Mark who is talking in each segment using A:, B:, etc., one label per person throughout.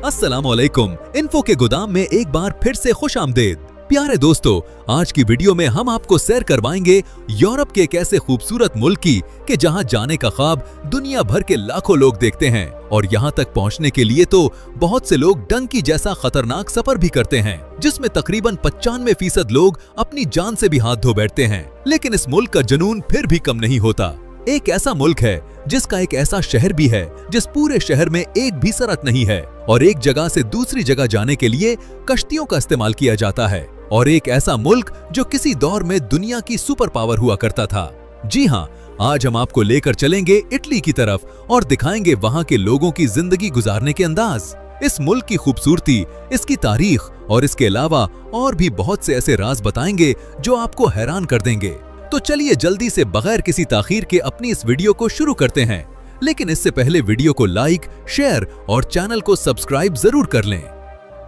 A: अस्सलामुअलैकुम। इन्फो के गोदाम में एक बार फिर से खुश आमदेद। प्यारे दोस्तों, आज की वीडियो में हम आपको सैर करवाएंगे यूरोप के एक ऐसे खूबसूरत मुल्क की कि जहां जाने का ख्वाब दुनिया भर के लाखों लोग देखते हैं और यहां तक पहुंचने के लिए तो बहुत से लोग डंकी जैसा खतरनाक सफर भी करते हैं, जिसमें तकरीबन 95% लोग अपनी जान से भी हाथ धो बैठते हैं। लेकिन इस मुल्क का जुनून फिर भी कम नहीं होता। एक ऐसा मुल्क है जिसका एक ऐसा शहर भी है जिस पूरे शहर में एक भी सड़क नहीं है और एक जगह से दूसरी जगह जाने के लिए कश्तियों का इस्तेमाल किया जाता है। और एक ऐसा मुल्क जो किसी दौर में दुनिया की सुपर पावर हुआ करता था। जी हाँ, आज हम आपको लेकर चलेंगे इटली की तरफ और दिखाएंगे वहाँ के लोगों की जिंदगी गुजारने के अंदाज, इस मुल्क की खूबसूरती, इसकी तारीख और इसके अलावा और भी बहुत से ऐसे राज बताएंगे जो आपको हैरान कर देंगे। तो चलिए जल्दी से बगैर किसी ताखीर के अपनी इस वीडियो को शुरू करते हैं। लेकिन इससे पहले वीडियो को लाइक, शेयर और चैनल को सब्सक्राइब जरूर कर लें।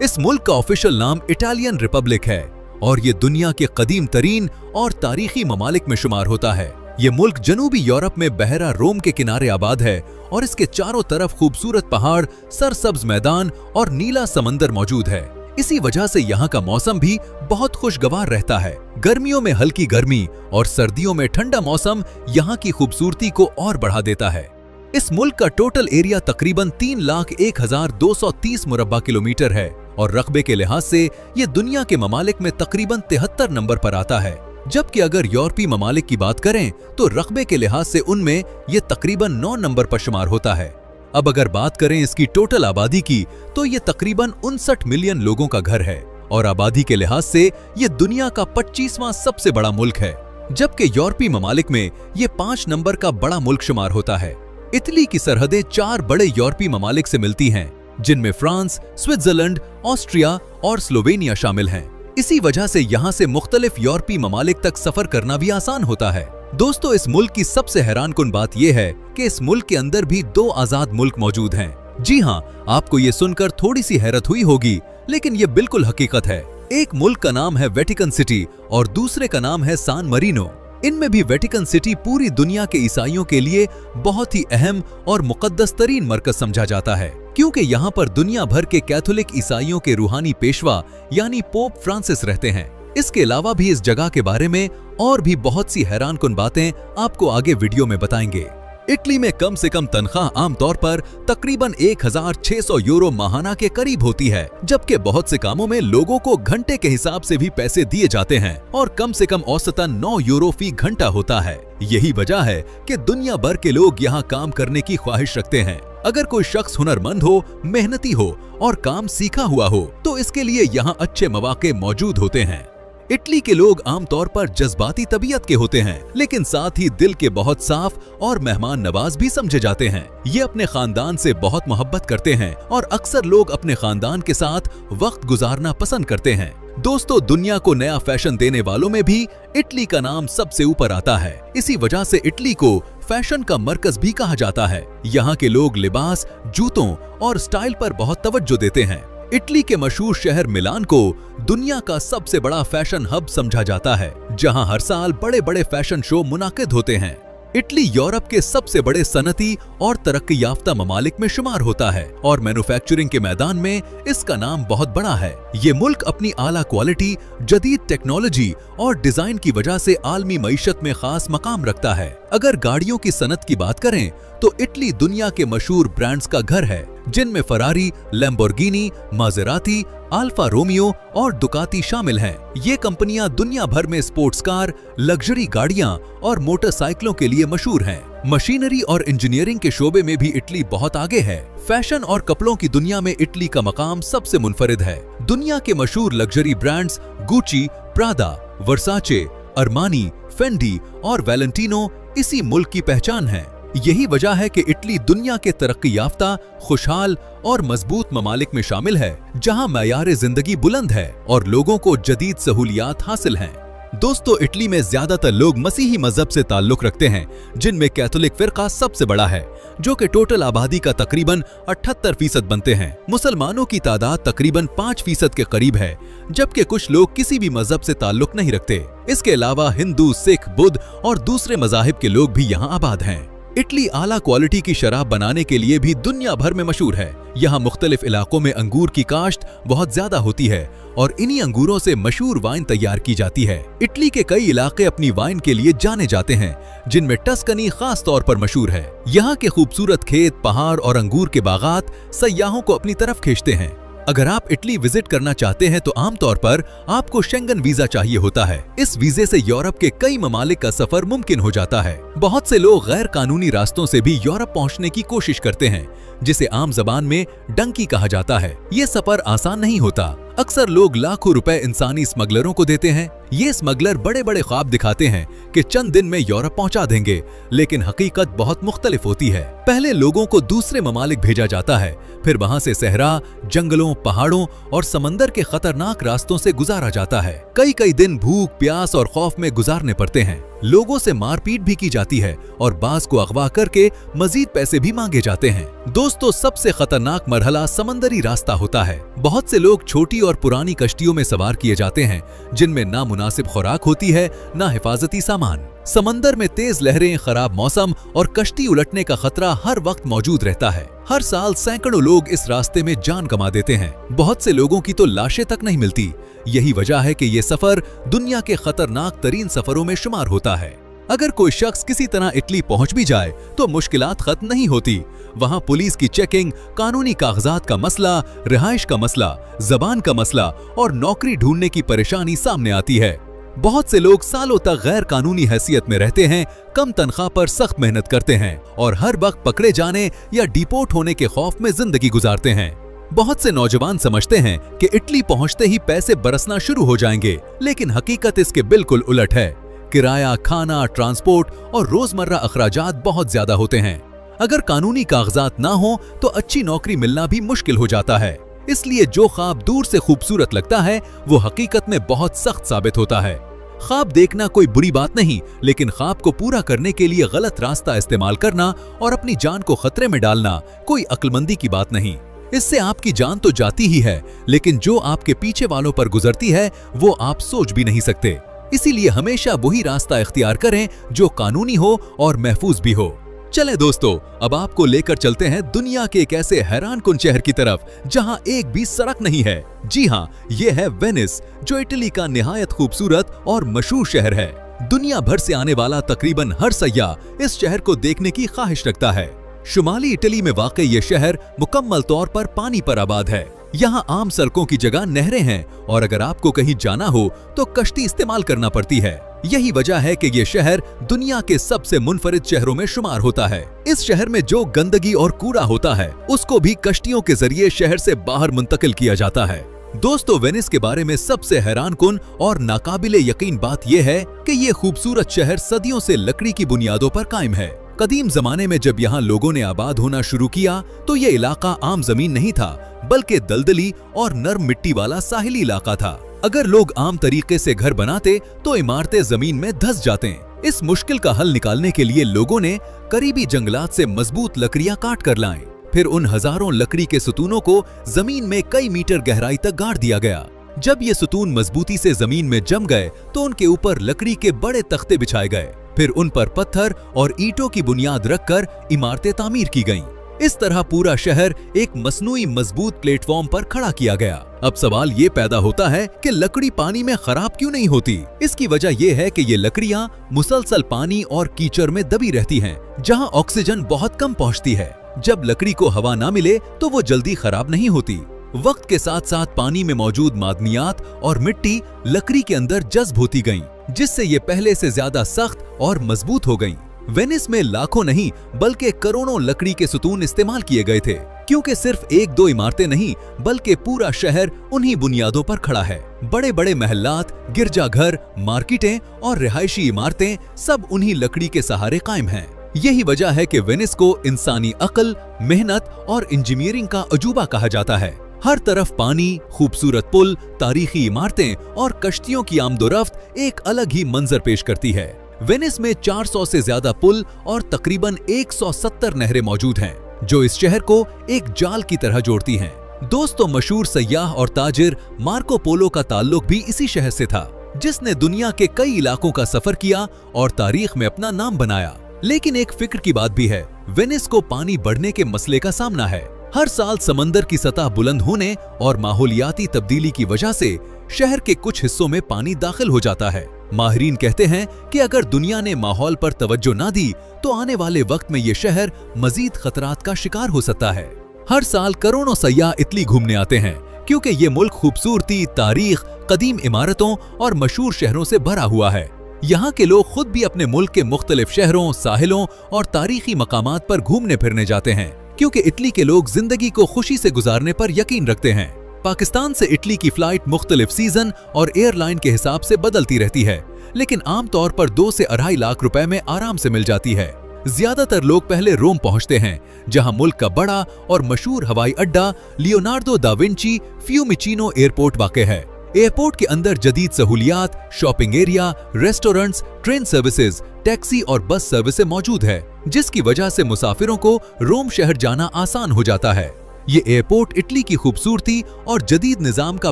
A: इस मुल्क का ऑफिशियल नाम इटालियन रिपब्लिक है और ये दुनिया के कदीम तरीन और तारीखी ममालिक में शुमार होता है। ये मुल्क जनूबी यूरोप में बहरा रोम के किनारे आबाद है और इसके चारों तरफ खूबसूरत पहाड़, सरसब्ज मैदान और नीला समंदर मौजूद है। इसी वजह से यहाँ का मौसम भी बहुत खुशगवार रहता है। गर्मियों में हल्की गर्मी और सर्दियों में ठंडा मौसम यहाँ की खूबसूरती को और बढ़ा देता है। इस मुल्क का टोटल एरिया तकरीबन 3,01,230 मुरब्बा किलोमीटर है और रकबे के लिहाज से ये दुनिया के ममालिक में तकरीबन 73 नंबर पर आता है। जबकि अगर यूरोपीय ममालिक की बात करें तो रकबे के लिहाज से उनमें ये तकरीबन 9 नंबर पर शुमार होता है। अब अगर बात करें इसकी टोटल आबादी की तो ये तकरीबन 59 मिलियन लोगों का घर है और आबादी के लिहाज से ये दुनिया का 25वां सबसे बड़ा मुल्क है। जबकि यूरोपीय ममालिक में ये 5 नंबर का बड़ा मुल्क शुमार होता है। इटली की सरहदें 4 बड़े यूरोपीय ममालिक से मिलती हैं, जिनमें फ्रांस, स्विट्जरलैंड, ऑस्ट्रिया और स्लोवेनिया शामिल हैं। इसी वजह से यहाँ से मुख्तलिफ यूरोपीय ममालिक तक सफर करना भी आसान होता है। दोस्तों, इस मुल्क की सबसे हैरानकुन बात यह है कि इस मुल्क के अंदर भी 2 आजाद मुल्क मौजूद हैं। जी हाँ, आपको ये सुनकर थोड़ी सी हैरत हुई होगी, लेकिन ये बिल्कुल हकीकत है। एक मुल्क का नाम है वेटिकन सिटी और दूसरे का नाम है सान मरीनो। इनमें भी वेटिकन सिटी पूरी दुनिया के ईसाइयों के लिए बहुत ही अहम और मुकद्दस तरीन मरकज समझा जाता है, क्योंकि यहाँ पर दुनिया भर के कैथोलिक ईसाइयों के रूहानी पेशवा यानी पोप फ्रांसिस रहते हैं। इसके अलावा भी इस जगह के बारे में और भी बहुत सी हैरानकुन बातें आपको आगे वीडियो में बताएंगे। इटली में कम से कम तनख्वाह आमतौर पर तकरीबन 1,600 यूरो माहाना के करीब होती है, जबकि बहुत से कामों में लोगों को घंटे के हिसाब से भी पैसे दिए जाते हैं और कम से कम औसतन 9 यूरो फी घंटा होता है। यही वजह है कि दुनिया भर के लोग यहाँ काम करने की ख्वाहिश रखते हैं। अगर कोई शख्स हुनरमंद हो, मेहनती हो और काम सीखा हुआ हो तो इसके लिए यहाँ अच्छे मौके मौजूद होते हैं। इटली के लोग आमतौर पर जज्बाती तबीयत के होते हैं, लेकिन साथ ही दिल के बहुत साफ और मेहमान नवाज भी समझे जाते हैं। ये अपने खानदान से बहुत मोहब्बत करते हैं और अक्सर लोग अपने खानदान के साथ वक्त गुजारना पसंद करते हैं। दोस्तों, दुनिया को नया फैशन देने वालों में भी इटली का नाम सबसे ऊपर आता है। इसी वजह से इटली को फैशन का मरकज भी कहा जाता है। यहाँ के लोग लिबास, जूतों और स्टाइल पर बहुत तवज्जो देते हैं। इटली के मशहूर शहर मिलान को दुनिया का सबसे बड़ा फैशन हब समझा जाता है, जहां हर साल बड़े बड़े फैशन शो मुनाकिद होते हैं। इटली यूरोप के सबसे बड़े सनती और तरक्की याफ्ता ममालिक में शुमार होता है और मैन्युफैक्चरिंग के मैदान में इसका नाम बहुत बड़ा है। ये मुल्क अपनी आला क्वालिटी, जदीद टेक्नोलॉजी और डिजाइन की वजह से आलमी मईशत में खास मकाम रखता है। अगर गाड़ियों की सनत की बात करें तो इटली दुनिया के मशहूर ब्रांड्स का घर है, जिनमें Ferrari, Lamborghini, Maserati, Alfa Romeo और दुकाती शामिल हैं। ये कंपनियां दुनिया भर में स्पोर्ट्स कार, लग्जरी गाड़ियां और मोटरसाइकिलों के लिए मशहूर हैं। मशीनरी और इंजीनियरिंग के शोबे में भी इटली बहुत आगे है। फैशन और कपड़ों की दुनिया में इटली का मकाम सबसे मुनफरिद है। दुनिया के मशहूर लग्जरी ब्रांड्स गुची, प्रादा, वर्साचे, अरमानी, फेंडी और वैलेंटिनो इसी मुल्क की पहचान है। यही वजह है कि इटली दुनिया के तरक्की याफ्ता, खुशहाल और मजबूत ममालिक में शामिल है, जहां मयार जिंदगी बुलंद है और लोगों को जदीद सहूलियात हासिल हैं। दोस्तों, इटली में ज्यादातर लोग मसीही मजहब से ताल्लुक रखते हैं, जिनमें कैथोलिक फिरका सबसे बड़ा है, जो कि टोटल आबादी का तकरीबन 78% बनते हैं। मुसलमानों की तादाद तकरीबन 5% के करीब है, जबकि कुछ लोग किसी भी मजहब से ताल्लुक नहीं रखते। इसके अलावा हिंदू, सिख, बुद्ध और दूसरे मजाहिब के लोग भी यहाँ आबाद हैं। इटली आला क्वालिटी की शराब बनाने के लिए भी दुनिया भर में मशहूर है। यहाँ मुख्तलिफ इलाकों में अंगूर की काश्त बहुत ज्यादा होती है और इन्हीं अंगूरों से मशहूर वाइन तैयार की जाती है। इटली के कई इलाके अपनी वाइन के लिए जाने जाते हैं, जिनमें टस्कनी खास तौर पर मशहूर है। यहाँ के खूबसूरत खेत, पहाड़ और अंगूर के बागात सयाहों को अपनी तरफ खींचते हैं। अगर आप इटली विजिट करना चाहते हैं तो आमतौर पर आपको शेंगन वीजा चाहिए होता है। इस वीजे से यूरोप के कई ममालिक का सफर मुमकिन हो जाता है। बहुत से लोग गैर कानूनी रास्तों से भी यूरोप पहुंचने की कोशिश करते हैं, जिसे आम जबान में डंकी कहा जाता है। ये सफर आसान नहीं होता। अक्सर लोग लाखों रुपए इंसानी स्मगलरों को देते हैं। ये स्मगलर बड़े बड़े ख्वाब दिखाते हैं कि चंद दिन में यूरोप पहुंचा देंगे, लेकिन हकीकत बहुत मुख्तलिफ होती है। पहले लोगों को दूसरे ममालिक भेजा जाता है, फिर वहां से सहरा, जंगलों, पहाड़ों और समंदर के खतरनाक रास्तों से गुजारा जाता है। कई दिन भूख, प्यास और खौफ में गुजारने पड़ते हैं। लोगों से मारपीट भी की जाती है और बाज को अगवा करके मजीद पैसे भी मांगे जाते हैं। दोस्तों, सबसे खतरनाक मरहला समंदरी रास्ता होता है। बहुत से लोग छोटी और पुरानी कश्तियों में सवार किए जाते हैं, जिनमें ना मुनासिब खुराक होती है, ना हिफाजती सामान। समंदर में तेज लहरें, खराब मौसम और कश्ती उलटने का खतरा हर वक्त मौजूद रहता है। हर साल सैकड़ों लोग इस रास्ते में जान गंवा देते हैं। बहुत से लोगों की तो लाशें तक नहीं मिलती। यही वजह है कि ये सफर दुनिया के खतरनाक तरीन सफरों में शुमार होता है। अगर कोई शख्स किसी तरह इटली पहुंच भी जाए तो मुश्किलात खत्म नहीं होती। वहां पुलिस की चेकिंग, कानूनी कागजात का मसला, रिहाइश का मसला, जबान का मसला और नौकरी ढूंढने की परेशानी सामने आती है। बहुत से लोग सालों तक गैर कानूनी हैसियत में रहते हैं, कम तनख्वाह पर सख्त मेहनत करते हैं और हर वक्त पकड़े जाने या डिपोर्ट होने के खौफ में जिंदगी गुजारते हैं। बहुत से नौजवान समझते हैं कि इटली पहुंचते ही पैसे बरसना शुरू हो जाएंगे, लेकिन हकीकत इसके बिल्कुल उलट है। किराया, खाना, ट्रांसपोर्ट और रोजमर्रा अखराजात बहुत ज्यादा होते हैं। अगर कानूनी कागजात ना हो तो अच्छी नौकरी मिलना भी मुश्किल हो जाता है। इसलिए जो ख्वाब दूर से खूबसूरत लगता है वो हकीकत में बहुत सख्त साबित होता है। ख्वाब देखना कोई बुरी बात नहीं, लेकिन ख्वाब को पूरा करने के लिए गलत रास्ता इस्तेमाल करना और अपनी जान को खतरे में डालना कोई अक्लमंदी की बात नहीं। इससे आपकी जान तो जाती ही है, लेकिन जो आपके पीछे वालों पर गुजरती है वो आप सोच भी नहीं सकते। इसीलिए हमेशा वही रास्ता इख्तियार करें जो कानूनी हो और महफूज भी हो। चले दोस्तों, अब आपको लेकर चलते हैं दुनिया के एक ऐसे हैरानकुन शहर की तरफ जहां एक भी सड़क नहीं है। जी हां, ये है वेनिस, जो इटली का निहायत खूबसूरत और मशहूर शहर है। दुनिया भर से आने वाला तकरीबन हर सयाह इस शहर को देखने की ख्वाहिश रखता है। शुमाली इटली में वाक़ई ये शहर मुकम्मल तौर पर पानी पर आबाद है। यहाँ आम सड़कों की जगह नहरें हैं और अगर आपको कहीं जाना हो तो कश्ती इस्तेमाल करना पड़ती है। यही वजह है कि ये शहर दुनिया के सबसे मुनफरिद शहरों में शुमार होता है। इस शहर में जो गंदगी और कूड़ा होता है उसको भी कश्तियों के जरिए शहर से बाहर मुंतकिल किया जाता है। दोस्तों, वेनिस के बारे में सबसे हैरानकुन और नाकाबिले यकीन बात यह है कि ये खूबसूरत शहर सदियों से लकड़ी की बुनियादों पर कायम है। कदीम जमाने में जब यहाँ लोगों ने आबाद होना शुरू किया तो ये इलाका आम जमीन नहीं था, बल्कि दलदली और नर्म मिट्टी वाला साहिली इलाका था। अगर लोग आम तरीके से घर बनाते तो इमारतें जमीन में धंस जाते। इस मुश्किल का हल निकालने के लिए लोगों ने करीबी जंगलात से मजबूत लकड़ियां काट कर लाए। फिर उन हजारों लकड़ी के सुतूनों को जमीन में कई मीटर गहराई तक गाड़ दिया गया। जब ये सुतून मजबूती से जमीन में जम गए तो उनके ऊपर लकड़ी के बड़े तख्ते बिछाए गए। फिर उन पर पत्थर और ईंटों की बुनियाद रखकर इमारतें तामीर की गईं। इस तरह पूरा शहर एक मसनूई मजबूत प्लेटफॉर्म पर खड़ा किया गया। अब सवाल ये पैदा होता है कि लकड़ी पानी में खराब क्यों नहीं होती? इसकी वजह यह है कि ये लकड़ियां मुसलसल पानी और कीचड़ में दबी रहती हैं, जहां ऑक्सीजन बहुत कम पहुंचती है। जब लकड़ी को हवा ना मिले तो वो जल्दी खराब नहीं होती। वक्त के साथ साथ पानी में मौजूद मादनियात और मिट्टी लकड़ी के अंदर जज्ब होती गईं, जिससे ये पहले से ज्यादा सख्त और मजबूत हो गईं। वेनिस में लाखों नहीं बल्कि करोड़ों लकड़ी के सुतून इस्तेमाल किए गए थे, क्योंकि सिर्फ एक दो इमारतें नहीं बल्कि पूरा शहर उन्हीं बुनियादों पर खड़ा है। बड़े बड़े महल्लात, गिरजाघर, मार्केटें और रिहायशी इमारतें सब उन्हीं लकड़ी के सहारे कायम हैं। यही वजह है कि वेनिस को इंसानी अक्ल, मेहनत और इंजीनियरिंग का अजूबा कहा जाता है। हर तरफ पानी, खूबसूरत पुल, तारीखी इमारतें और कश्तियों की आमदोरफ्त एक अलग ही मंजर पेश करती है। वेनिस में 400 से ज्यादा पुल और तकरीबन 170 नहरें मौजूद हैं, जो इस शहर को एक जाल की तरह जोड़ती हैं। दोस्तों, मशहूर सयाह और ताजिर मार्को पोलो का ताल्लुक भी इसी शहर से था, जिसने दुनिया के कई इलाकों का सफर किया और तारीख में अपना नाम बनाया। लेकिन एक फिक्र की बात भी है, वेनिस को पानी बढ़ने के मसले का सामना है। हर साल समंदर की सतह बुलंद होने और माहौलियाती तब्दीली की वजह से शहर के कुछ हिस्सों में पानी दाखिल हो जाता है। माहिरीन कहते हैं कि अगर दुनिया ने माहौल पर तवज्जो ना दी तो आने वाले वक्त में ये शहर मजीद खतरात का शिकार हो सकता है। हर साल करोड़ों सयाह इटली घूमने आते हैं क्योंकि ये मुल्क खूबसूरती, तारीख, कदीम इमारतों और मशहूर शहरों से भरा हुआ है। यहाँ के लोग खुद भी अपने मुल्क के मुख्तलिफ शहरों, साहिलों और तारीखी मकामात पर घूमने फिरने जाते हैं क्योंकि इटली के लोग जिंदगी को खुशी से गुजारने पर यकीन रखते हैं। पाकिस्तान से इटली की फ्लाइट मुख्तलिफ सीजन और एयरलाइन के हिसाब से बदलती रहती है, लेकिन आमतौर पर 2 से 2.5 लाख रुपए में आराम से मिल जाती है। ज्यादातर लोग पहले रोम पहुंचते हैं, जहां मुल्क का बड़ा और मशहूर हवाई अड्डा लियोनार्डो दा विंची फ्यूमिचिनो एयरपोर्ट वाक़ है। एयरपोर्ट के अंदर जदीद सहूलियात, shopping area, restaurants, train services, taxi और बस सर्विसेज मौजूद है, जिसकी वजह से मुसाफिरों को रोम शहर जाना आसान हो जाता है। ये एयरपोर्ट इटली की खूबसूरती और जदीद निजाम का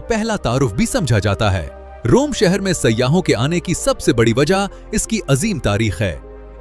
A: पहला तारुफ भी समझा जाता है। रोम शहर में सयाहों के आने की सबसे बड़ी वजह इसकी अजीम तारीख है।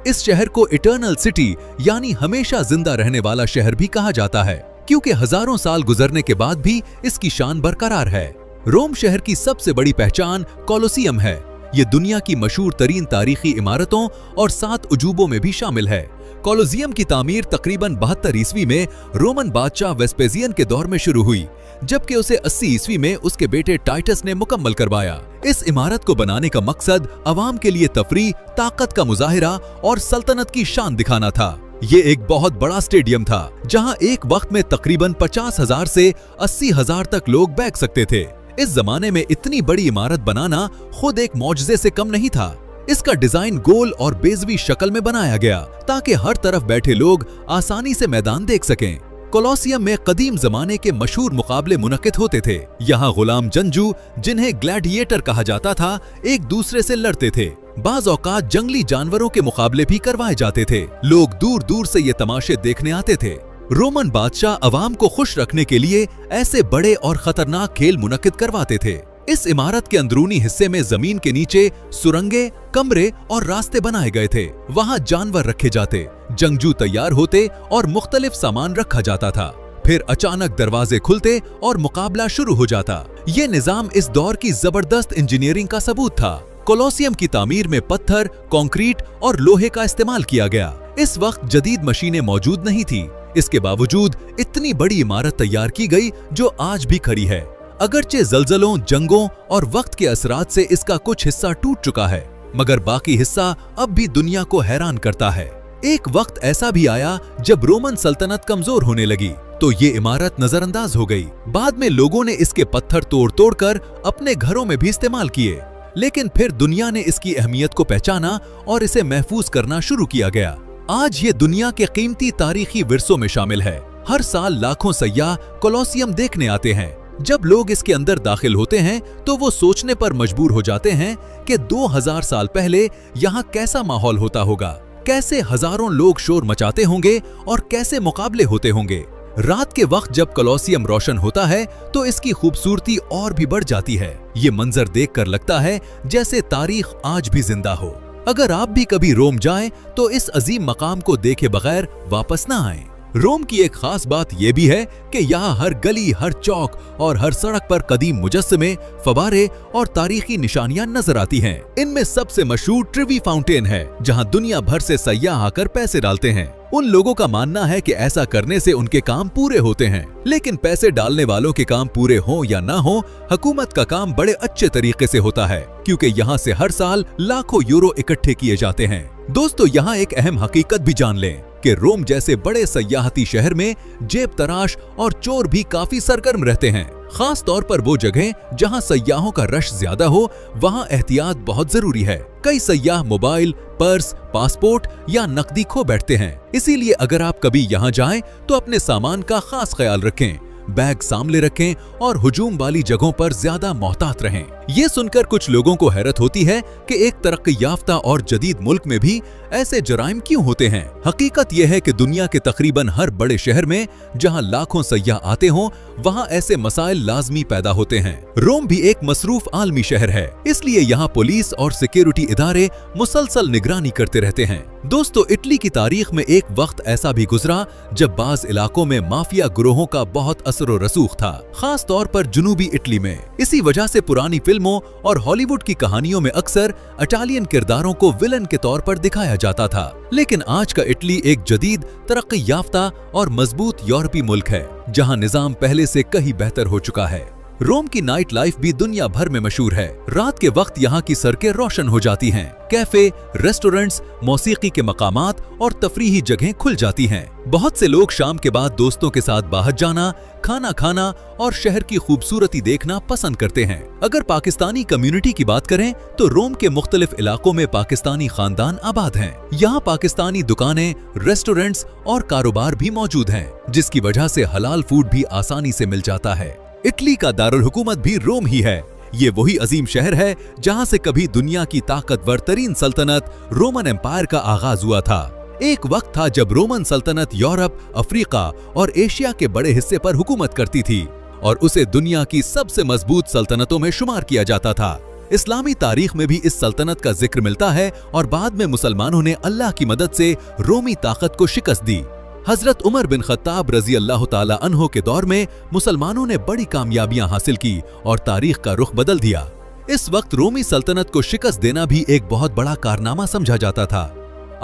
A: इस शहर को इटर्नल सिटी यानी हमेशा जिंदा रहने वाला शहर भी कहा जाता है क्योंकि हजारों साल गुजरने के बाद भी इसकी शान बरकरार है। रोम शहर की सबसे बड़ी पहचान कोलोसियम है। ये दुनिया की मशहूर तरीन तारीखी इमारतों और 7 उजूबों में भी शामिल है। कोलोसियम की तामीर तकरीबन 72 ईस्वी में रोमन बादशाह वेस्पेसियन के दौर में शुरू हुई, जबकि उसे 80 ईस्वी में उसके बेटे टाइटस ने मुकम्मल करवाया। इस इमारत को बनाने का मकसद अवाम के लिए तफरीह, ताकत का मुजाहिरा और सल्तनत की शान दिखाना था। ये एक बहुत बड़ा स्टेडियम था जहां एक वक्त में तकरीबन 50,000 से 80,000 तक लोग बैठ सकते थे। इस जमाने में इतनी बड़ी इमारत बनाना खुद एक मौजज़े से कम नहीं था। इसका डिजाइन गोल और बेज़वी शक्ल में बनाया गया ताकि हर तरफ बैठे लोग आसानी से मैदान देख सकें। कोलोसियम में कदीम जमाने के मशहूर मुकाबले मुनक्किद होते थे। यहाँ गुलाम जंजू, जिन्हें ग्लैडिएटर कहा जाता था, एक दूसरे से लड़ते थे। बाज औकात जंगली जानवरों के मुकाबले भी करवाए जाते थे। लोग दूर दूर से ये तमाशे देखने आते थे। रोमन बादशाह अवाम को खुश रखने के लिए ऐसे बड़े और खतरनाक खेल मुनक्किद करवाते थे। इस इमारत के अंदरूनी हिस्से में जमीन के नीचे सुरंगें, कमरे और रास्ते बनाए गए थे। वहां जानवर रखे जाते, जंगजू तैयार होते और मुख्तलिफ सामान रखा जाता था। फिर अचानक दरवाजे खुलते और मुकाबला शुरू हो जाता। ये निजाम इस दौर की जबरदस्त इंजीनियरिंग का सबूत था। कोलोसियम की तामीर में पत्थर, कंक्रीट और लोहे का इस्तेमाल किया गया। इस वक्त जदीद मशीनें मौजूद नहीं थी। इसके बावजूद इतनी बड़ी इमारत तैयार की गई जो आज भी खड़ी है। अगरचे जल्जलों, जंगों और वक्त के असरात से इसका कुछ हिस्सा टूट चुका है, मगर बाकी हिस्सा अब भी दुनिया को हैरान करता है। एक वक्त ऐसा भी आया जब रोमन सल्तनत कमजोर होने लगी तो ये इमारत नजरअंदाज हो गई। बाद में लोगों ने इसके पत्थर तोड़ तोड़ कर अपने घरों में भी इस्तेमाल किए, लेकिन फिर दुनिया ने इसकी अहमियत को पहचाना और इसे महफूज करना शुरू किया गया। आज ये दुनिया के कीमती तारीखी विरसों में शामिल है। हर साल लाखों सयाह कोलोसियम देखने आते हैं। जब लोग इसके अंदर दाखिल होते हैं तो वो सोचने पर मजबूर हो जाते हैं कि 2000 साल पहले यहाँ कैसा माहौल होता होगा, कैसे हजारों लोग शोर मचाते होंगे और कैसे मुकाबले होते होंगे। रात के वक्त जब कोलोसियम रोशन होता है तो इसकी खूबसूरती और भी बढ़ जाती है। ये मंजर देखकर लगता है जैसे तारीख आज भी जिंदा हो। अगर आप भी कभी रोम जाएं तो इस अजीम मकाम को देखे बगैर वापस ना आएं। रोम की एक खास बात यह भी है कि यहाँ हर गली, हर चौक और हर सड़क पर कदीम मुजस्समे, फवारे और तारीखी निशानियां नजर आती हैं। इनमें सबसे मशहूर ट्रिवी फाउंटेन है, जहाँ दुनिया भर से सयाह आकर पैसे डालते हैं। उन लोगों का मानना है कि ऐसा करने से उनके काम पूरे होते हैं, लेकिन पैसे डालने वालों के काम पूरे हों या ना हो, हुकूमत का काम बड़े अच्छे तरीके से होता है क्योंकि यहाँ से हर साल लाखों यूरो इकट्ठे किए जाते हैं। दोस्तों, यहाँ एक अहम हकीकत भी जान लें कि रोम जैसे बड़े सयाहती शहर में जेब तराश और चोर भी काफी सरगर्म रहते हैं। खास तौर पर वो जगह जहां सयाहों का रश ज्यादा हो, वहां एहतियात बहुत जरूरी है। कई सयाह मोबाइल, पर्स, पासपोर्ट या नकदी खो बैठते हैं। इसीलिए अगर आप कभी यहाँ जाएं तो अपने सामान का खास ख्याल रखें, बैग सामने रखें और हुजूम वाली जगहों पर ज्यादा मोहतात रहें। ये सुनकर कुछ लोगों को हैरत होती है कि एक तरक्की याफ्ता और जदीद मुल्क में भी ऐसे जराइम क्यों होते हैं। हकीकत यह है कि दुनिया के तकरीबन हर बड़े शहर में जहां लाखों सयाह आते हों, वहाँ ऐसे मसाइल लाजमी पैदा होते हैं। रोम भी एक मसरूफ आलमी शहर है, इसलिए यहाँ पुलिस और सिक्योरिटी इदारे मुसलसल निगरानी करते रहते हैं। दोस्तों, इटली की तारीख में एक वक्त ऐसा भी गुजरा जब बाज इलाकों में माफिया गुरोहों का बहुत असर और रसूख था, खास तौर पर जुनूबी इटली में। इसी वजह से पुरानी फिल्मों और हॉलीवुड की कहानियों में अक्सर इटालियन किरदारों को विलन के तौर पर दिखाया जाता था। लेकिन आज का इटली एक जदीद, तरक्की याफ्ता और मजबूत यूरोपीय मुल्क है, जहां निजाम पहले से कहीं बेहतर हो चुका है। रोम की नाइट लाइफ भी दुनिया भर में मशहूर है। रात के वक्त यहाँ की सड़कें रोशन हो जाती हैं, कैफे, रेस्टोरेंट्स, मौसीकी के मकामात और तफरीही जगहें खुल जाती हैं। बहुत से लोग शाम के बाद दोस्तों के साथ बाहर जाना, खाना खाना और शहर की खूबसूरती देखना पसंद करते हैं। अगर पाकिस्तानी कम्युनिटी की बात करें तो रोम के मुख्तलिफ इलाकों में पाकिस्तानी खानदान आबाद हैं। यहाँ पाकिस्तानी दुकानें, रेस्टोरेंट्स और कारोबार भी मौजूद हैं, जिसकी वजह से हलाल फूड भी आसानी से मिल जाता है। इटली का दारुल हुकूमत भी रोम ही है। ये वही अजीम शहर है जहां से कभी दुनिया की ताकतवर तरीन सल्तनत रोमन एम्पायर का आगाज हुआ था। एक वक्त था जब रोमन सल्तनत यूरोप, अफ्रीका और एशिया के बड़े हिस्से पर हुकूमत करती थी और उसे दुनिया की सबसे मजबूत सल्तनतों में शुमार किया जाता था। इस्लामी तारीख में भी इस सल्तनत का जिक्र मिलता है और बाद में मुसलमानों ने अल्लाह की मदद से रोमी ताकत को शिकस्त दी। हजरत उमर बिन खत्ताब रजी अल्लाह ताला अन्हो के दौर में मुसलमानों ने बड़ी कामयाबियां हासिल की और तारीख का रुख बदल दिया। इस वक्त रोमी सल्तनत को शिकस्त देना भी एक बहुत बड़ा कारनामा समझा जाता था।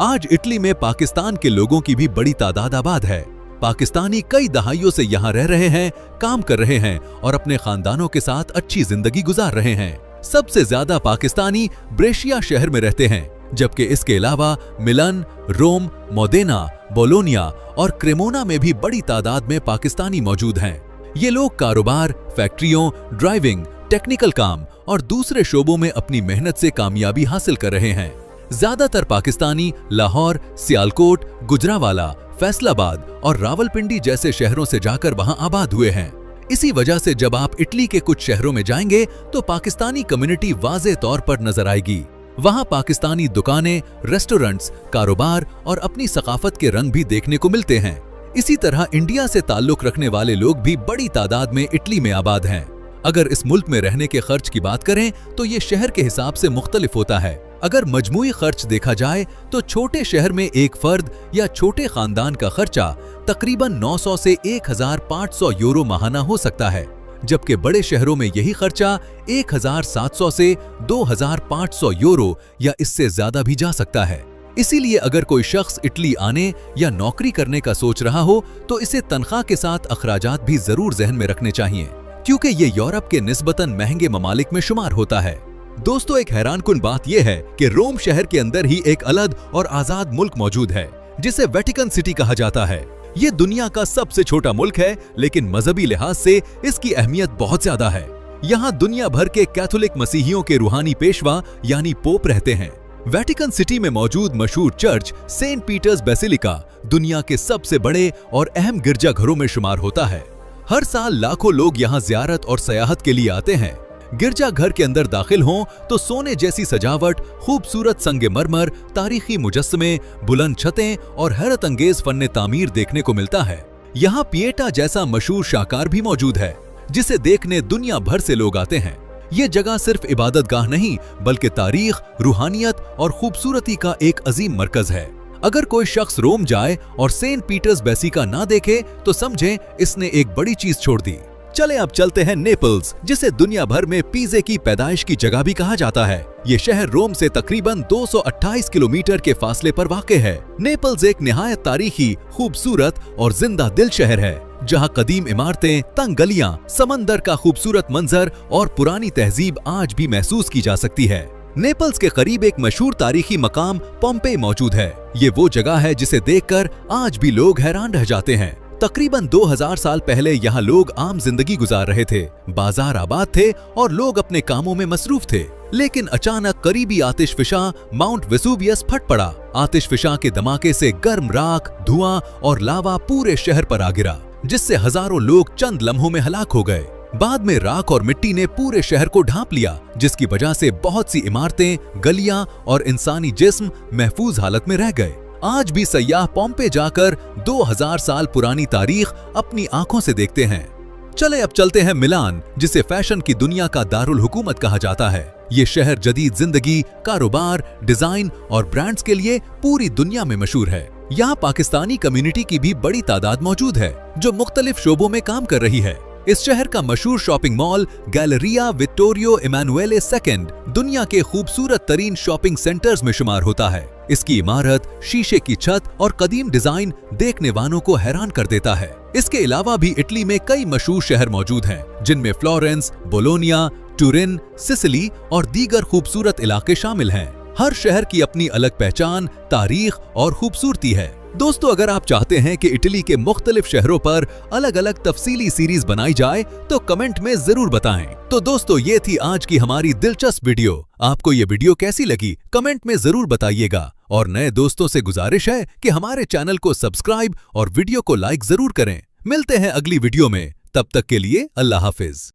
A: आज इटली में पाकिस्तान के लोगों की भी बड़ी तादाद आबाद है। पाकिस्तानी कई दहाइयों से यहाँ रह रहे हैं, काम कर रहे हैं और अपने खानदानों के साथ अच्छी जिंदगी गुजार रहे हैं। सबसे ज्यादा पाकिस्तानी ब्रेशिया शहर में रहते हैं, जबकि इसके अलावा मिलन, रोम, मोदेना, बोलोनिया और क्रेमोना में भी बड़ी तादाद में पाकिस्तानी मौजूद हैं। ये लोग कारोबार, फैक्ट्रियों, ड्राइविंग, टेक्निकल काम और दूसरे शोबों में अपनी मेहनत से कामयाबी हासिल कर रहे हैं। ज्यादातर पाकिस्तानी लाहौर, सियालकोट, गुजरावाला, फैसलाबाद और रावलपिंडी जैसे शहरों से जाकर वहां आबाद हुए हैं। इसी वजह से जब आप इटली के कुछ शहरों में जाएंगे तो पाकिस्तानी कम्युनिटी वाज़े तौर पर नजर आएगी। वहाँ पाकिस्तानी दुकानें, रेस्टोरेंट्स, कारोबार और अपनी सकाफत के रंग भी देखने को मिलते हैं। इसी तरह इंडिया से ताल्लुक रखने वाले लोग भी बड़ी तादाद में इटली में आबाद हैं। अगर इस मुल्क में रहने के खर्च की बात करें तो ये शहर के हिसाब से मुख्तलिफ होता है। अगर मजमूई खर्च देखा जाए तो छोटे शहर में एक फर्द या छोटे खानदान का खर्चा तकरीबन 900 से 1500 यूरो माहाना हो सकता है, जबकि बड़े शहरों में यही खर्चा 1700 से 2500 यूरो या इससे ज्यादा भी जा सकता है। इसीलिए अगर कोई शख्स इटली आने या नौकरी करने का सोच रहा हो तो इसे तनख्वाह के साथ अखराजात भी जरूर जहन में रखने चाहिए, क्योंकि ये यूरोप के निस्बतन महंगे ममालिक में शुमार होता है। दोस्तों, एक हैरानकुन बात यह है कि रोम शहर के अंदर ही एक अलग और आजाद मुल्क मौजूद है जिसे वेटिकन सिटी कहा जाता है। ये दुनिया का सबसे छोटा मुल्क है, लेकिन मजहबी लिहाज से इसकी अहमियत बहुत ज्यादा है। यहाँ दुनिया भर के कैथोलिक मसीहियों के रूहानी पेशवा यानी पोप रहते हैं। वेटिकन सिटी में मौजूद मशहूर चर्च सेंट पीटर्स बेसिलिका दुनिया के सबसे बड़े और अहम गिरजाघरों में शुमार होता है। हर साल लाखों लोग यहाँ जियारत और सयाहत के लिए आते हैं। गिरजाघर के अंदर दाखिल हों तो सोने जैसी सजावट, खूबसूरत संगमरमर, तारीखी मुजस्समे, बुलंद छतें और हैरत अंगेज फन्ने तामीर देखने को मिलता है। यहाँ पिएटा जैसा मशहूर शाहकार भी मौजूद है, जिसे देखने दुनिया भर से लोग आते हैं। ये जगह सिर्फ इबादतगाह नहीं बल्कि तारीख, रूहानियत और खूबसूरती का एक अजीम मरकज है। अगर कोई शख्स रोम जाए और सेंट पीटर्स बेसिलिका ना देखे तो समझें इसने एक बड़ी चीज छोड़ दी। चले अब चलते हैं नेपल्स, जिसे दुनिया भर में पिज़्ज़े की पैदाइश की जगह भी कहा जाता है। ये शहर रोम से तकरीबन 228 किलोमीटर के फासले पर वाक़े है। नेपल्स एक निहायत तारीखी, खूबसूरत और जिंदा दिल शहर है, जहाँ कदीम इमारतें, तंग गलियां, समंदर का खूबसूरत मंजर और पुरानी तहजीब आज भी महसूस की जा सकती है। नेपल्स के करीब एक मशहूर तारीखी मकाम पोम्पेई मौजूद है। ये वो जगह है जिसे देखकर आज भी लोग हैरान रह जाते हैं। तकरीबन 2000 साल पहले यहाँ लोग आम जिंदगी गुजार रहे थे, बाजार आबाद थे और लोग अपने कामों में मसरूफ थे। लेकिन अचानक करीबी आतिशफिशा माउंट वेसुवियस फट पड़ा। आतिशफिशा के धमाके से गर्म राख, धुआं और लावा पूरे शहर पर आ गिरा, जिससे हजारों लोग चंद लम्हों में हलाक हो गए। बाद में राख और मिट्टी ने पूरे शहर को ढांप लिया, जिसकी वजह से बहुत सी इमारतें, गलियां और इंसानी जिस्म महफूज हालत में रह गए। आज भी सयाह पोम्पेई जाकर 2000 साल पुरानी तारीख अपनी आंखों से देखते हैं। चले अब चलते हैं मिलान, जिसे फैशन की दुनिया का दारुल हुकूमत कहा जाता है। ये शहर जदीद जिंदगी, कारोबार, डिजाइन और ब्रांड्स के लिए पूरी दुनिया में मशहूर है। यहाँ पाकिस्तानी कम्युनिटी की भी बड़ी तादाद मौजूद है, जो मुख्तलिफ शोबों में काम कर रही है। इस शहर का मशहूर शॉपिंग मॉल गैलरिया विक्टोरियो इमानुएले सेकंड दुनिया के खूबसूरत तरीन शॉपिंग सेंटर्स में शुमार होता है। इसकी इमारत, शीशे की छत और कदीम डिजाइन देखने वालों को हैरान कर देता है। इसके अलावा भी इटली में कई मशहूर शहर मौजूद हैं, जिनमें फ्लोरेंस, बोलोनिया, टुरिन, सिसिली और दीगर खूबसूरत इलाके शामिल हैं। हर शहर की अपनी अलग पहचान, तारीख और खूबसूरती है। दोस्तों, अगर आप चाहते हैं कि इटली के मुख्तलिफ शहरों पर अलग अलग तफसीली सीरीज बनाई जाए तो कमेंट में जरूर बताएं। तो दोस्तों, ये थी आज की हमारी दिलचस्प वीडियो। आपको ये वीडियो कैसी लगी कमेंट में जरूर बताइएगा और नए दोस्तों से गुजारिश है कि हमारे चैनल को सब्सक्राइब और वीडियो को लाइक जरूर करें। मिलते हैं अगली वीडियो में, तब तक के लिए अल्लाह हाफिज।